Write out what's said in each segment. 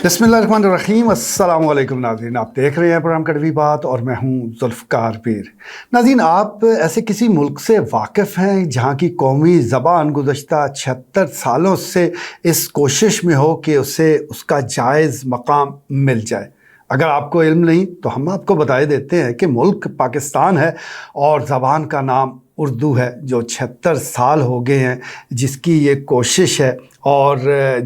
بسم اللہ الرحمن الرحیم۔ السلام علیکم ناظرین، آپ دیکھ رہے ہیں پروگرام کڑوی بات اور میں ہوں ذوالفقار پیر۔ ناظرین، آپ ایسے کسی ملک سے واقف ہیں جہاں کی قومی زبان گزشتہ 76 سالوں سے اس کوشش میں ہو کہ اسے اس کا جائز مقام مل جائے؟ اگر آپ کو علم نہیں تو ہم آپ کو بتائے دیتے ہیں کہ ملک پاکستان ہے اور زبان کا نام اردو ہے، جو 76 سال ہو گئے ہیں جس کی یہ کوشش ہے اور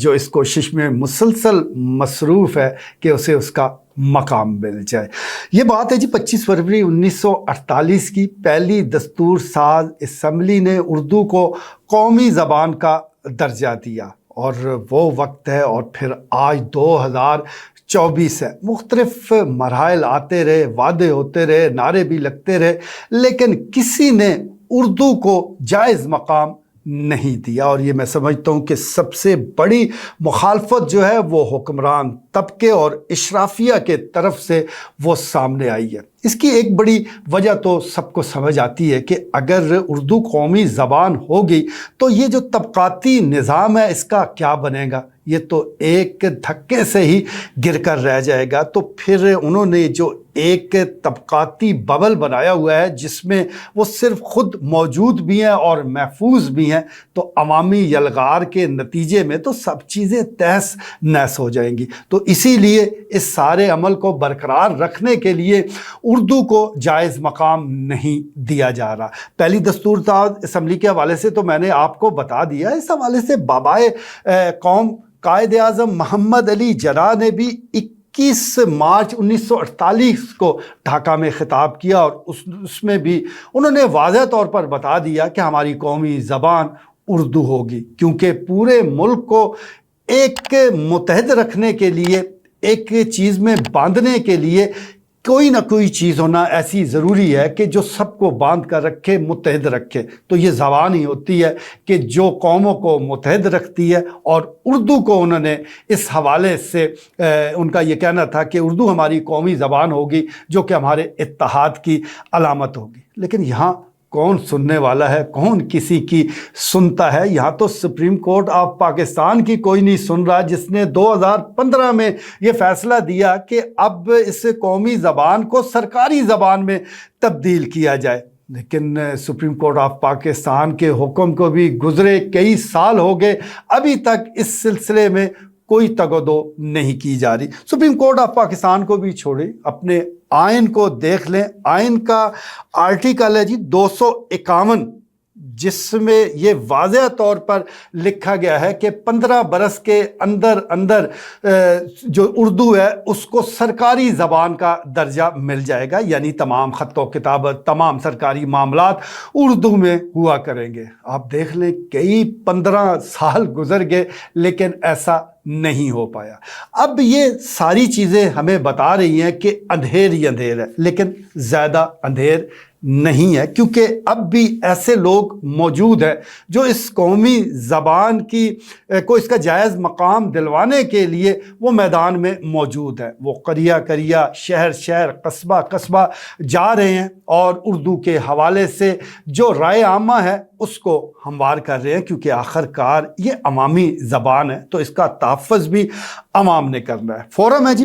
جو اس کوشش میں مسلسل مصروف ہے کہ اسے اس کا مقام مل جائے۔ یہ بات ہے جی 25 فروری 1948 کی پہلی دستور ساز اسمبلی نے اردو کو قومی زبان کا درجہ دیا، اور وہ وقت ہے اور پھر آج 2024 ہے۔ مختلف مراحل آتے رہے، وعدے ہوتے رہے، نعرے بھی لگتے رہے، لیکن کسی نے اردو کو جائز مقام نہیں دیا، اور یہ میں سمجھتا ہوں کہ سب سے بڑی مخالفت جو ہے وہ حکمران طبقے اور اشرافیہ کے طرف سے وہ سامنے آئی ہے۔ اس کی ایک بڑی وجہ تو سب کو سمجھ آتی ہے کہ اگر اردو قومی زبان ہوگی تو یہ جو طبقاتی نظام ہے اس کا کیا بنے گا؟ یہ تو ایک دھکے سے ہی گر کر رہ جائے گا۔ تو پھر انہوں نے جو ایک طبقاتی ببل بنایا ہوا ہے جس میں وہ صرف خود موجود بھی ہیں اور محفوظ بھی ہیں، تو عوامی یلغار کے نتیجے میں تو سب چیزیں تہس نہس ہو جائیں گی۔ تو اسی لیے اس سارے عمل کو برقرار رکھنے کے لیے اردو کو جائز مقام نہیں دیا جا رہا۔ پہلی دستور ساز اسمبلی کے حوالے سے تو میں نے آپ کو بتا دیا، اس حوالے سے بابائے قوم قائد اعظم محمد علی جناح نے بھی 21 مارچ 1948 کو ڈھاکہ میں خطاب کیا، اور اس میں بھی انہوں نے واضح طور پر بتا دیا کہ ہماری قومی زبان اردو ہوگی، کیونکہ پورے ملک کو ایک متحد رکھنے کے لیے، ایک چیز میں باندھنے کے لیے کوئی نہ کوئی چیز ہونا ایسی ضروری ہے کہ جو سب کو باندھ کر رکھے، متحد رکھے۔ تو یہ زبان ہی ہوتی ہے کہ جو قوموں کو متحد رکھتی ہے، اور اردو کو انہوں نے اس حوالے سے ان کا یہ کہنا تھا کہ اردو ہماری قومی زبان ہوگی جو کہ ہمارے اتحاد کی علامت ہوگی۔ لیکن یہاں کون سننے والا ہے؟ کون کسی کی سنتا ہے؟ یہاں تو سپریم کورٹ آف پاکستان کی کوئی نہیں سن رہا، جس نے 2015 میں یہ فیصلہ دیا کہ اب اس قومی زبان کو سرکاری زبان میں تبدیل کیا جائے۔ لیکن سپریم کورٹ آف پاکستان کے حکم کو بھی گزرے کئی سال ہو گئے، ابھی تک اس سلسلے میں کوئی تگ و دو نہیں کی جا رہی۔ سپریم کورٹ آف پاکستان کو بھی چھوڑے، اپنے آئین کو دیکھ لیں۔ آئین کا آرٹیکل ہے جی 251، جس میں یہ واضح طور پر لکھا گیا ہے کہ 15 برس کے اندر اندر جو اردو ہے اس کو سرکاری زبان کا درجہ مل جائے گا، یعنی تمام خط و کتابت، تمام سرکاری معاملات اردو میں ہوا کریں گے۔ آپ دیکھ لیں کئی 15 سال گزر گئے لیکن ایسا نہیں ہو پایا۔ اب یہ ساری چیزیں ہمیں بتا رہی ہیں کہ اندھیر ہی اندھیر ہے، لیکن زیادہ اندھیر نہیں ہے، کیونکہ اب بھی ایسے لوگ موجود ہیں جو اس قومی زبان کو اس کا جائز مقام دلوانے کے لیے وہ میدان میں موجود ہیں۔ وہ قریہ قریہ، شہر شہر، قصبہ قصبہ جا رہے ہیں اور اردو کے حوالے سے جو رائے عامہ ہے اس کو ہموار کر رہے ہیں، کیونکہ آخر کار یہ عوامی زبان ہے تو اس کا تحفظ بھی عوام نے کرنا ہے۔ فورم ہے جی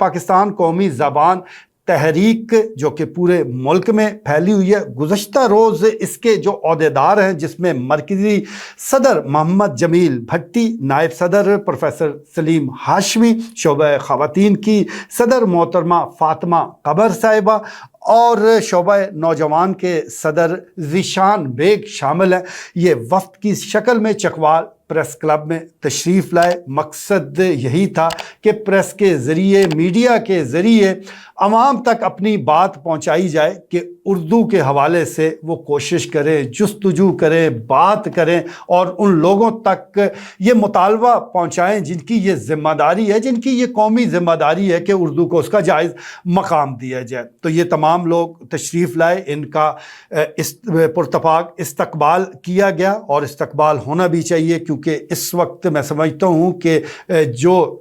پاکستان قومی زبان تحریک، جو کہ پورے ملک میں پھیلی ہوئی ہے۔ گزشتہ روز اس کے جو عہدیدار ہیں، جس میں مرکزی صدر محمد جمیل بھٹی، نائب صدر پروفیسر سلیم ہاشمی، شعبہ خواتین کی صدر محترمہ فاطمہ قبر صاحبہ، اور شعبہ نوجوان کے صدر ذیشان بیگ شامل ہیں، یہ وفد کی شکل میں چکوال پریس کلب میں تشریف لائے۔ مقصد یہی تھا کہ پریس کے ذریعے، میڈیا کے ذریعے عوام تک اپنی بات پہنچائی جائے کہ اردو کے حوالے سے وہ کوشش کریں، جستجو کریں، بات کریں، اور ان لوگوں تک یہ مطالبہ پہنچائیں جن کی یہ ذمہ داری ہے، جن کی یہ قومی ذمہ داری ہے کہ اردو کو اس کا جائز مقام دیا جائے۔ تو یہ تمام لوگ تشریف لائے، ان کا پرتپاک استقبال کیا گیا، اور استقبال ہونا بھی چاہیے، کیونکہ اس وقت میں سمجھتا ہوں کہ جو